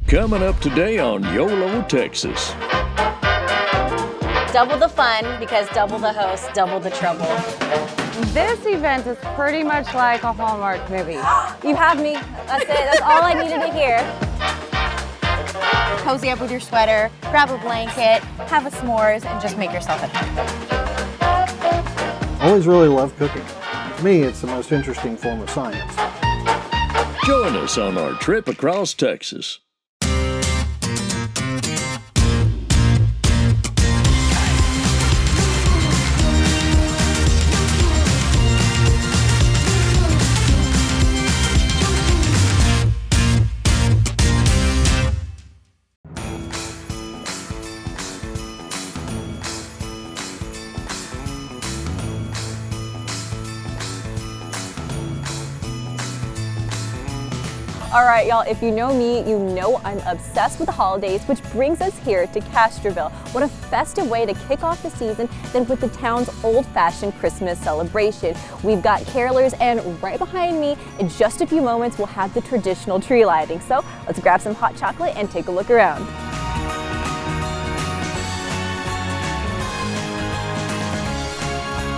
Coming up today on YOLO, Texas. Double the fun, because double the host, double the trouble. This event is pretty much like a Hallmark movie. You have me. That's it. That's all I needed to hear. Cozy up with your sweater, grab a blanket, have a s'mores, and just make yourself at home. I always really loved cooking. To me, it's the most interesting form of science. Join us on our trip across Texas. All right, y'all, if you know me, you know I'm obsessed with the holidays, which brings us here to Castroville. What a festive way to kick off the season than with the town's old-fashioned Christmas celebration. We've got carolers, and right behind me, in just a few moments, we'll have the traditional tree lighting. So let's grab some hot chocolate and take a look around.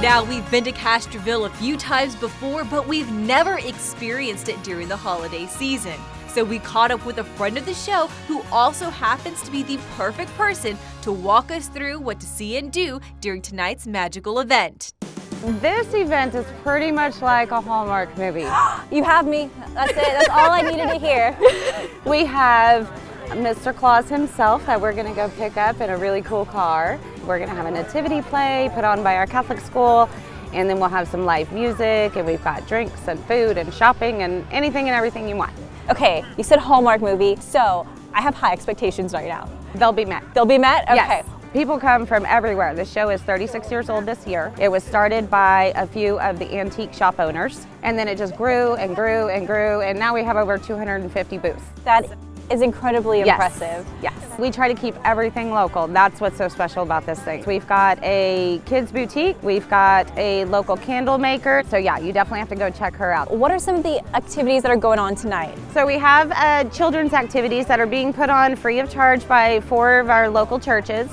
Now, we've been to Castroville a few times before, but we've never experienced it during the holiday season. So we caught up with a friend of the show who also happens to be the perfect person to walk us through what to see and do during tonight's magical event. This event is pretty much like a Hallmark movie. You have me. That's it. That's all I needed to hear. We have Mr. Claus himself that we're going to go pick up in a really cool car. We're going to have a nativity play put on by our Catholic school, and then we'll have some live music, and we've got drinks and food and shopping and anything and everything you want. Okay, you said Hallmark movie, so I have high expectations right now. They'll be met. They'll be met? Okay. Yes. People come from everywhere. The show is 36 years old this year. It was started by a few of the antique shop owners, and then it just grew and grew and grew, and now we have over 250 booths. That is incredibly impressive. Yes. We try to keep everything local. That's what's so special about this thing. We've got a kids boutique, we've got a local candle maker. So yeah, you definitely have to go check her out. What are some of the activities that are going on tonight? So we have children's activities that are being put on free of charge by 4 of our local churches.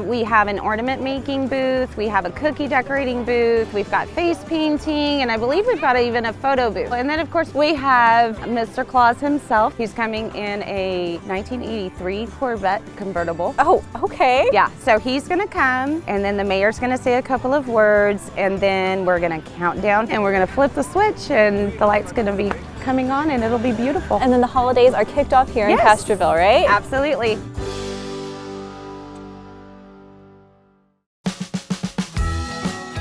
We have an ornament making booth, we have a cookie decorating booth, we've got face painting, and I believe we've got even a photo booth. And then of course we have Mr. Claus himself. He's coming in a 1983 Corvette convertible. Oh, okay. Yeah, so he's gonna come, and then the mayor's gonna say a couple of words, and then we're gonna count down, and we're gonna flip the switch, and the light's gonna be coming on, and it'll be beautiful. And then the holidays are kicked off here in Castroville, right? Absolutely.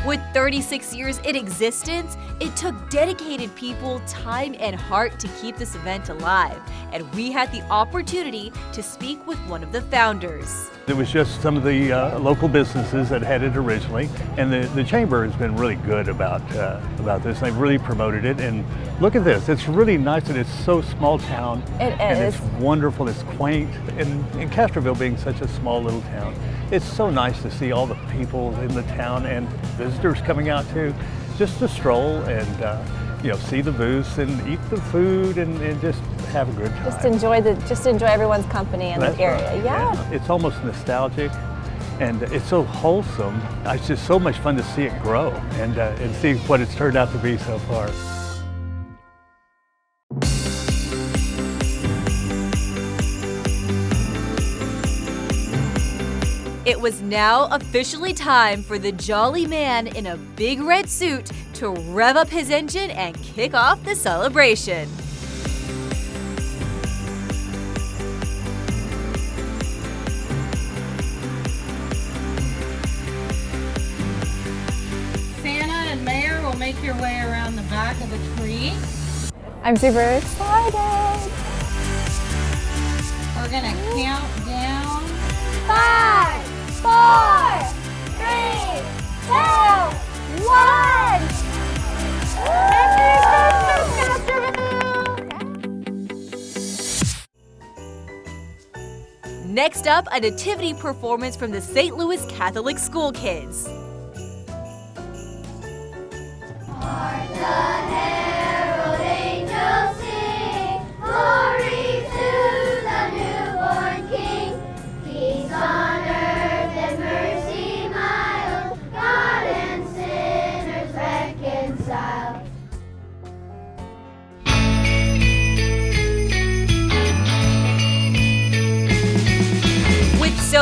With 36 years in existence, it took dedicated people time and heart to keep this event alive, and we had the opportunity to speak with one of the founders. It was just some of the local businesses that had it originally, and the chamber has been really good about this. They've really promoted it, and look at this. It's really nice, and it's so small town. It is. And it's wonderful, it's quaint, and Castroville being such a small little town, it's so nice to see all the people in the town and visitors coming out too, just to stroll and see the booths and eat the food and just have a good time. Just enjoy everyone's company in the area. Right. Yeah. It's almost nostalgic, and it's so wholesome. It's just so much fun to see it grow and see what it's turned out to be so far. It was now officially time for the jolly man in a big red suit to rev up his engine and kick off the celebration. Santa and Mayor will make your way around the back of the tree. I'm super excited. We're gonna count down. 5, 4, 3, 2, 1. Next up, a nativity performance from the St. Louis Catholic School Kids. Herald angels sing, glory to the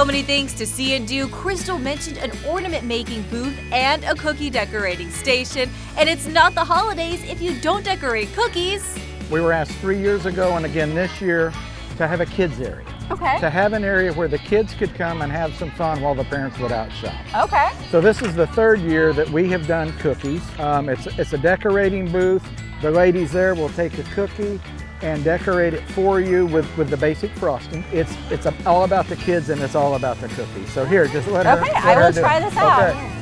so many things to see and do, Crystal mentioned an ornament making booth and a cookie decorating station. And it's not the holidays if you don't decorate cookies. We were asked 3 years ago and again this year to have a kids area. Okay. To have an area where the kids could come and have some fun while the parents would out shop. Okay. So this is the 3rd year that we have done cookies. It's a decorating booth. The ladies there will take a cookie and decorate it for you with the basic frosting. It's all about the kids and it's all about the cookies. So here, just let her. Okay, I will try this out. Okay.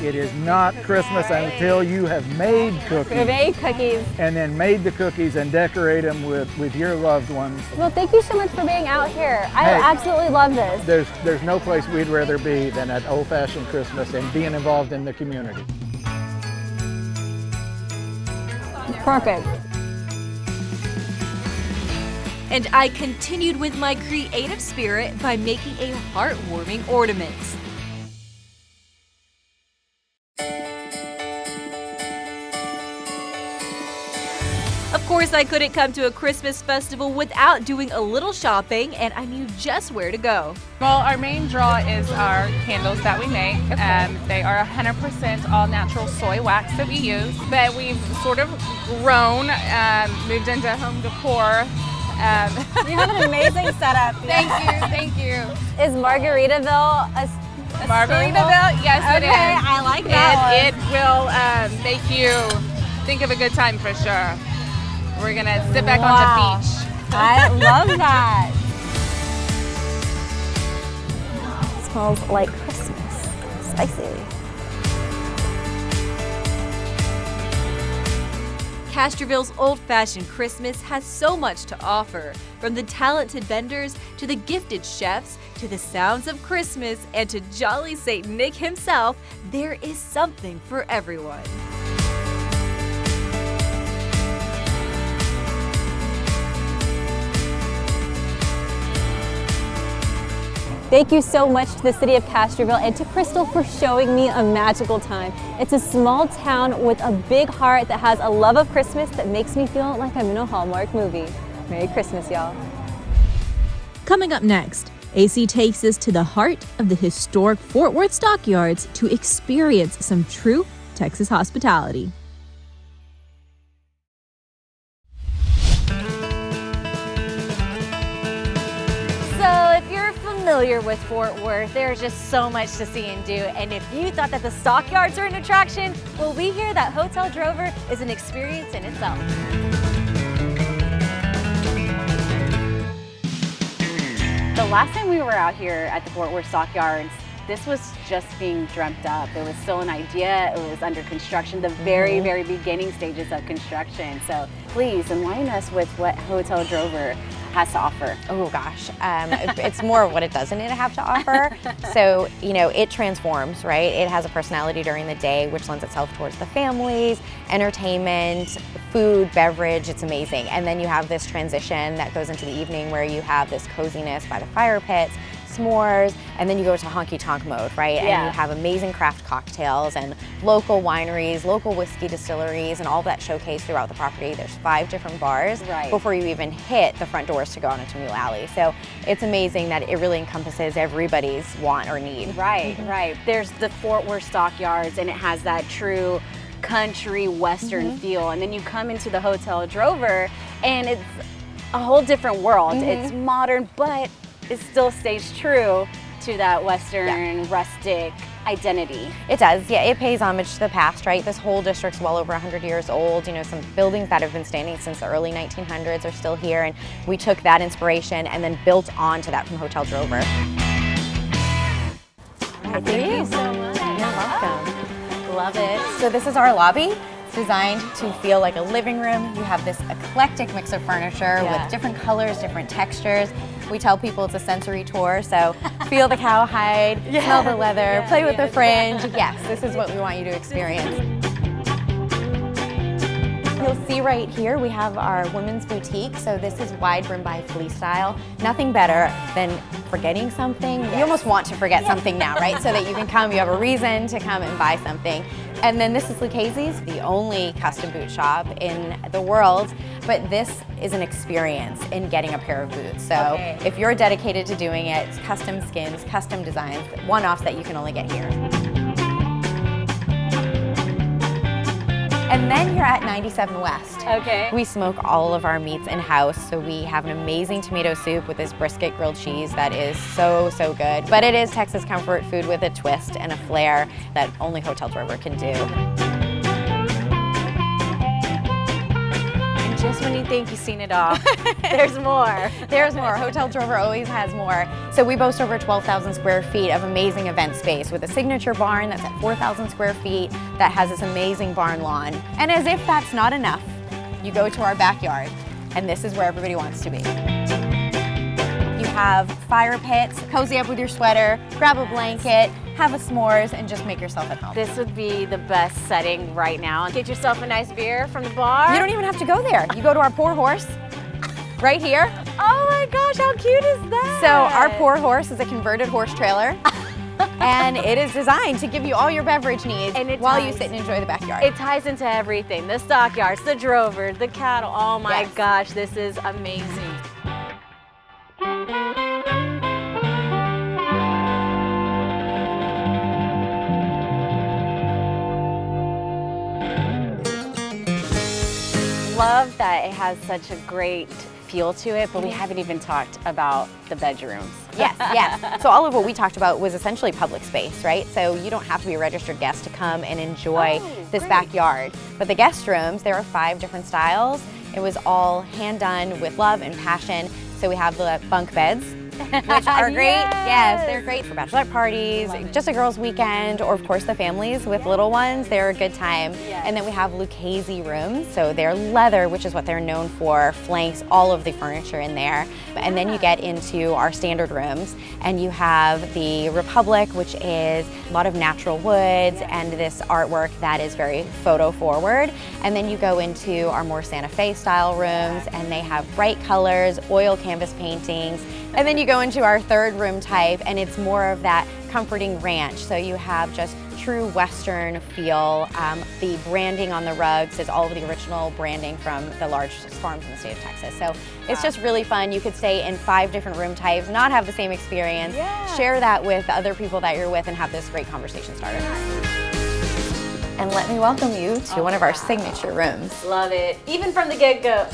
It is not Christmas until you have made cookies. We made cookies. And then made the cookies and decorate them with your loved ones. Well, thank you so much for being out here. I absolutely love this. There's no place we'd rather be than at Old Fashioned Christmas and being involved in the community. Perfect. And I continued with my creative spirit by making a heartwarming ornament. Of course, I couldn't come to a Christmas festival without doing a little shopping, and I knew just where to go. Well, our main draw is our candles that we make. They are 100% all natural soy wax that we use, but we've sort of grown, moved into home decor. You have an amazing setup. Thank you. Is Margaritaville a Margaritaville? Yes, it is. Okay, I like that It will make you think of a good time for sure. We're gonna sit back on the beach. I love that. It smells like Christmas. Spicy. Castroville's Old Fashioned Christmas has so much to offer, from the talented vendors to the gifted chefs to the sounds of Christmas and to Jolly St. Nick himself. There is something for everyone. Thank you so much to the city of Castroville and to Crystal for showing me a magical time. It's a small town with a big heart that has a love of Christmas that makes me feel like I'm in a Hallmark movie. Merry Christmas, y'all. Coming up next, AC takes us to the heart of the historic Fort Worth stockyards to experience some true Texas hospitality. Familiar with Fort Worth, there's just so much to see and do, and if you thought that the stockyards are an attraction, well, we hear that Hotel Drover is an experience in itself. The last time we were out here at the Fort Worth stockyards, this was just being dreamt up. It was still an idea, it was under construction, the very, very beginning stages of construction. So please enlighten us with what Hotel Drover has to offer. Oh gosh, it's more of what it doesn't have to offer. So, you know, it transforms, right? It has a personality during the day, which lends itself towards the families, entertainment, food, beverage, it's amazing. And then you have this transition that goes into the evening where you have this coziness by the fire pits, s'mores, and then you go to honky-tonk mode, right? Yeah. And you have amazing craft cocktails and local wineries, local whiskey distilleries, and all that showcased throughout the property. There's 5 different bars before you even hit the front doors to go out into Mule Alley. So it's amazing that it really encompasses everybody's want or need. Right, right. There's the Fort Worth stockyards, and it has that true country western feel. And then you come into the Hotel Drover, and it's a whole different world. It's modern, but it still stays true to that western rustic identity. It does, yeah, it pays homage to the past, right? This whole district's well over 100 years old. You know, some buildings that have been standing since the early 1900s are still here, and we took that inspiration and then built onto that from Hotel Drover. Thank you so much. You're welcome. Love it. So this is our lobby. It's designed to feel like a living room. You have this eclectic mix of furniture with different colors, different textures. We tell people it's a sensory tour, so feel the cowhide, smell the leather, play with the fringe. Yes, this is what we want you to experience. You'll see right here we have our women's boutique. So this is wide brim by fleece style. Nothing better than forgetting something. You almost want to forget something now, right? So that you can come, you have a reason to come and buy something. And then this is Lucchese's, the only custom boot shop in the world, but this is an experience in getting a pair of boots. So if you're dedicated to doing it, it's custom skins, custom designs, one-offs that you can only get here. And then you're at 97 West. Okay. We smoke all of our meats in-house, so we have an amazing tomato soup with this brisket grilled cheese that is so, so good. But it is Texas comfort food with a twist and a flair that only Hotel Drover can do. And just when you think you've seen it all, there's more. There's more. Hotel Drover always has more. So we boast over 12,000 square feet of amazing event space with a signature barn that's at 4,000 square feet that has this amazing barn lawn. And as if that's not enough, you go to our backyard, and this is where everybody wants to be. You have fire pits, cozy up with your sweater, grab a blanket, have a s'mores, and just make yourself at home. This would be the best setting right now. Get yourself a nice beer from the bar. You don't even have to go there. You go to our Poor Horse right here. Oh my gosh, how cute is that? So our Poor Horse is a converted horse trailer. And it is designed to give you all your beverage needs while you sit and enjoy the backyard. It ties into everything. The stockyards, the drover, the cattle. Oh my gosh, this is amazing. Love that it has such a great feel to it, but we haven't even talked about the bedrooms. Yes, yes. So all of what we talked about was essentially public space, right? So you don't have to be a registered guest to come and enjoy this backyard. But the guest rooms, there are 5 different styles. It was all hand done with love and passion. So we have the bunk beds, which are great. Yes, they're great for bachelorette parties, just a girls' weekend, or of course the families with little ones. They're a good time. And then we have Lucchese rooms, so they're leather, which is what they're known for, flanks all of the furniture in there. And then you get into our standard rooms, and you have the Republic, which is a lot of natural woods and this artwork that is very photo forward. And then you go into our more Santa Fe style rooms, and they have bright colors, oil canvas paintings. And then you go into our third room type, and it's more of that comforting ranch. So you have just true Western feel. The branding on the rugs is all of the original branding from the largest farms in the state of Texas. So it's just really fun. You could stay in 5 different room types, not have the same experience, share that with other people that you're with, and have this great conversation started. And let me welcome you to one of our signature rooms. Love it. Even from the get-go.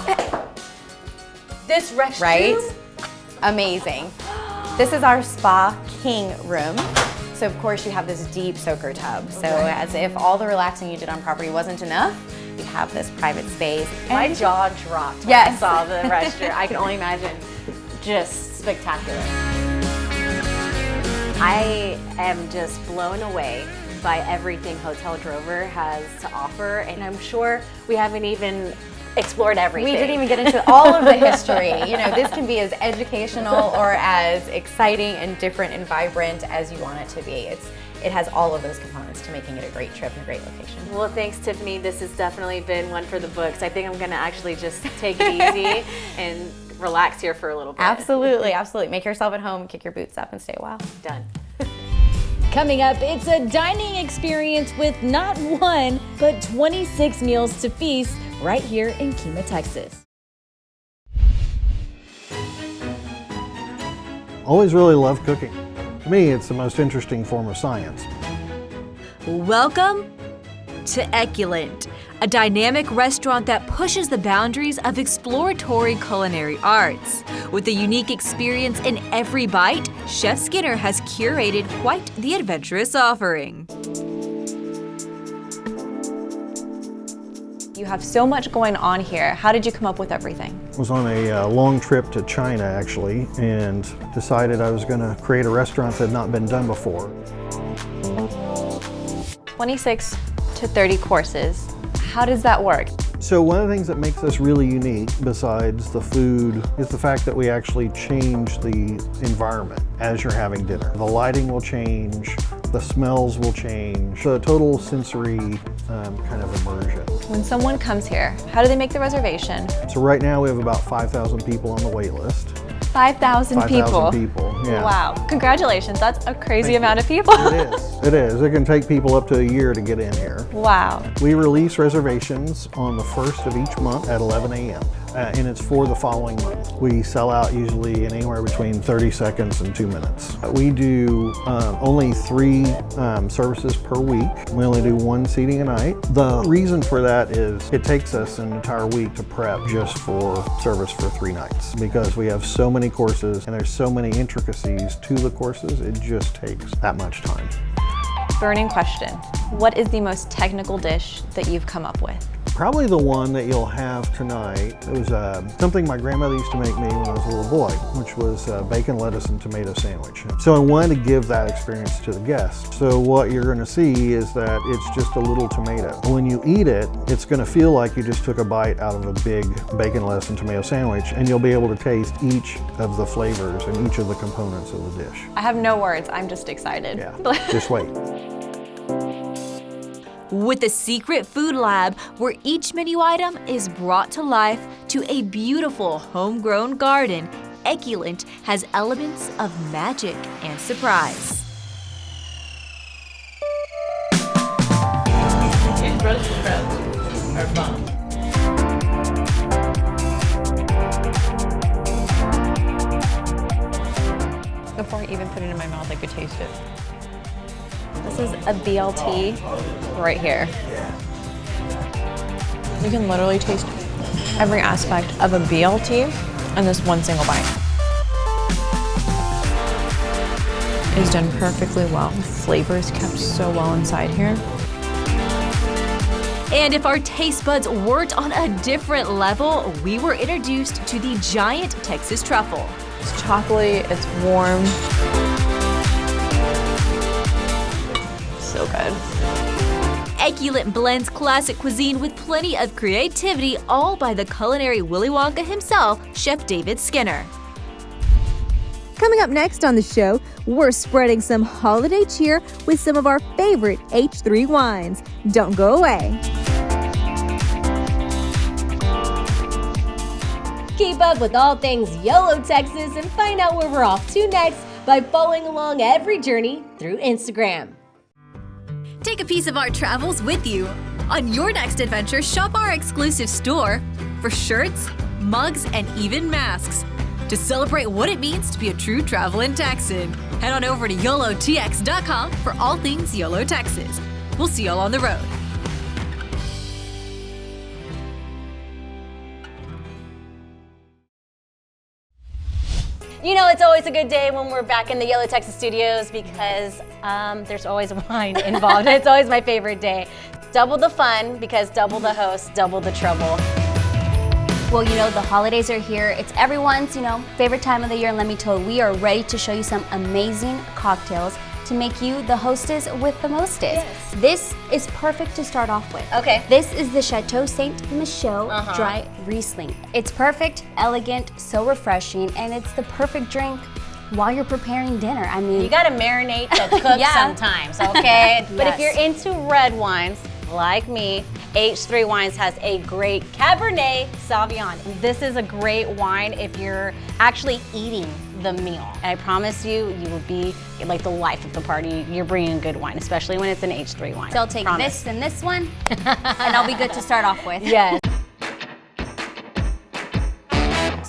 This restroom. Right? Amazing. This is our Spa King room. So of course you have this deep soaker tub. So as if all the relaxing you did on property wasn't enough, you have this private space. My jaw dropped when I saw the restroom. I can only imagine. Just spectacular. I am just blown away by everything Hotel Drover has to offer, and I'm sure we haven't even explored everything. We didn't even get into all of the history. You know, this can be as educational or as exciting and different and vibrant as you want it to be. It has all of those components to making it a great trip and a great location. Well, thanks, Tiffany. This has definitely been one for the books. I think I'm going to actually just take it easy and relax here for a little bit. Absolutely, absolutely. Make yourself at home, kick your boots up, and stay a while. Done. Coming up, it's a dining experience with not 1, but 26 meals to feast right here in Kemah, Texas. Always really loved cooking. To me, it's the most interesting form of science. Welcome to Eculent, a dynamic restaurant that pushes the boundaries of exploratory culinary arts. With a unique experience in every bite, Chef Skinner has curated quite the adventurous offering. You have so much going on here. How did you come up with everything? I was on a long trip to China, actually, and decided I was going to create a restaurant that had not been done before. 26 to 30 courses. How does that work? So one of the things that makes us really unique, besides the food, is the fact that we actually change the environment as you're having dinner. The lighting will change, the smells will change, the total sensory kind of immersion. When someone comes here, how do they make the reservation? So right now we have about 5,000 people on the wait list. 5,000 people. 5,000 people, yeah. Wow. Congratulations. That's a crazy amount of people. It is. It is. It can take people up to a year to get in here. Wow. We release reservations on the 1st of each month at 11 a.m. And it's for the following month. We sell out usually in anywhere between 30 seconds and 2 minutes. We do only 3 services per week. We only do 1 seating a night. The reason for that is it takes us an entire week to prep just for service for 3 nights because we have so many courses and there's so many intricacies to the courses, it just takes that much time. Burning question. What is the most technical dish that you've come up with? Probably the one that you'll have tonight. It was something my grandmother used to make me when I was a little boy, which was bacon, lettuce, and tomato sandwich. So I wanted to give that experience to the guests. So what you're gonna see is that it's just a little tomato. When you eat it, it's gonna feel like you just took a bite out of a big bacon, lettuce, and tomato sandwich, and you'll be able to taste each of the flavors and each of the components of the dish. I have no words. I'm just excited. Yeah, just wait. With the secret food lab, where each menu item is brought to life to a beautiful homegrown garden, Eculent has elements of magic and surprise. Brussels sprouts are bomb. Before I even put it in my mouth, I could taste it. This is a BLT right here. You can literally taste every aspect of a BLT in this one single bite. It's done perfectly well. The flavor is kept so well inside here. And if our taste buds weren't on a different level, we were introduced to the giant Texas truffle. It's chocolatey, it's warm. So good. Eculent blends classic cuisine with plenty of creativity, all by the culinary Willy Wonka himself, Chef David Skinner. Coming up next on the show, we're spreading some holiday cheer with some of our favorite H3 wines. Don't go away. Keep up with all things YOLO Texas and find out where we're off to next by following along every journey through Instagram. Take a piece of our travels with you. On your next adventure, shop our exclusive store for shirts, mugs, and even masks. To celebrate what it means to be a true traveling Texan, head on over to YOLOTX.com for all things YOLO Texas. We'll see y'all on the road. You know, it's always a good day when we're back in the YOLO Texas studios because there's always wine involved. It's always my favorite day. Double the fun because double the host, double the trouble. Well, you know, the holidays are here. It's everyone's, favorite time of the year. And let me tell you, we are ready to show you some amazing cocktails to make you the hostess with the mostest. Yes. This is perfect to start off with. Okay. This is the Chateau Ste. Michelle Dry Riesling. It's perfect, elegant, so refreshing, and it's the perfect drink while you're preparing dinner. I mean, You gotta marinate the cook sometimes, okay? But if you're into red wines, like me, H3 Wines has a great Cabernet Sauvignon. This is a great wine if you're actually eating the meal. And I promise you, you will be like the life of the party. You're bringing good wine, especially when it's an H3 wine. so I'll take this and this one, and I'll be good to start off with. Yes.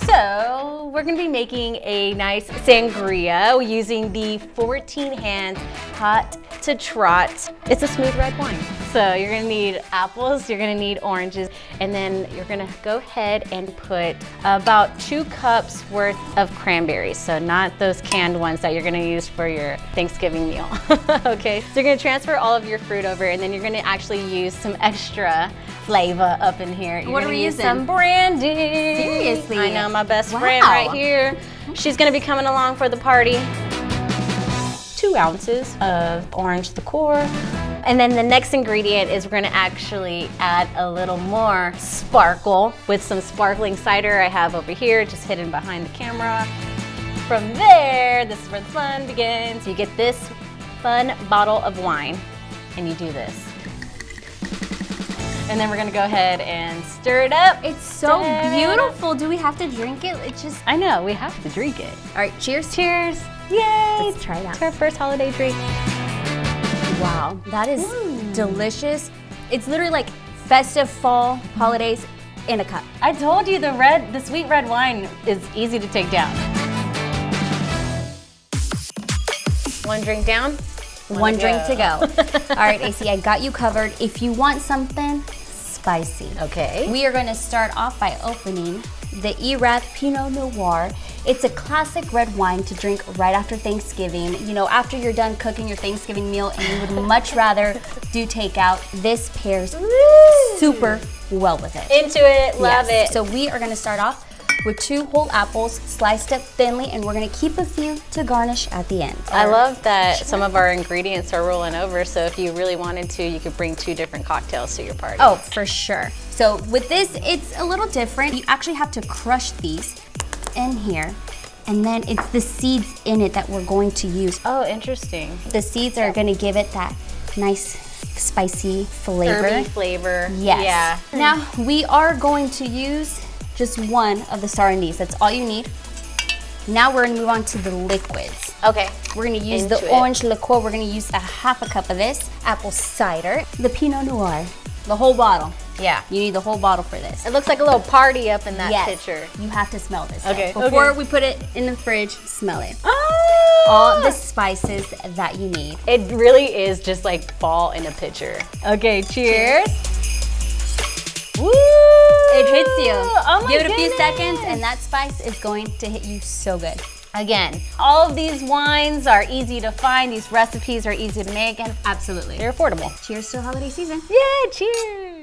So we're gonna be making a nice sangria using the 14 Hands Hot to Trot. It's a smooth red wine. So you're gonna need apples, you're gonna need oranges, and then you're gonna go ahead and put about 2 cups worth of cranberries. So not those canned ones that you're gonna use for your Thanksgiving meal. Okay, so you're gonna transfer all of your fruit over, and then you're gonna actually use some extra flavor up in here. You're What are gonna we use using? some brandy. Seriously? I know, my best Wow. friend right here. She's gonna be coming along for the party. 2 ounces of orange liqueur. And then the next ingredient is we're gonna actually add a little more sparkle with some sparkling cider I have over here, just hidden behind the camera. From there, this is where the fun begins. You get this fun bottle of wine and you do this. And then we're gonna go ahead and stir it up. It's so beautiful. Do we have to drink it? It's just, I know, we have to drink it. all right, cheers. Cheers. Yay. Let's try it out. It's our first holiday drink. Wow, that is delicious. It's literally like festive fall holidays in a cup. I told you the sweet red wine is easy to take down. One drink down. One drink to go. All right, AC, I got you covered. If you want something spicy, Okay. we are gonna start off by opening the Erath Pinot Noir. It's a classic red wine to drink right after Thanksgiving. You know, after you're done cooking your Thanksgiving meal and you would much rather do takeout, this pairs super well with it. Into it, love Yes. it. So we are gonna start off with 2 whole apples sliced up thinly, and we're gonna keep a few to garnish at the end. I love that some of our ingredients are rolling over, so if you really wanted to, you could bring 2 different cocktails to your party. Oh, for sure. So with this, it's a little different. You actually have to crush these in here, and then it's the seeds in it that we're going to use. Oh, interesting. The seeds are gonna give it that nice spicy flavor. Herby flavor. Yes. Yeah. Now, we are going to use just 1 of the star anise. That's all you need. Now we're gonna move on to the liquids. Okay. We're gonna use the Into it. orange liqueur. We're gonna use a half a cup of this. Apple cider, the Pinot Noir, the whole bottle. Yeah. You need the whole bottle for this. It looks like a little party up in that Yes. picture. You have to smell this. Okay, though. Before okay. we put it in the fridge, smell it. Oh! All the spices that you need. It really is just like fall in a pitcher. Okay, cheers. Woo! It hits you. Oh my Give it a few goodness. seconds and that spice is going to hit you so good. Again, all of these wines are easy to find. These recipes are easy to make, and Absolutely. they're affordable. Cheers to the holiday season. Yeah, cheers.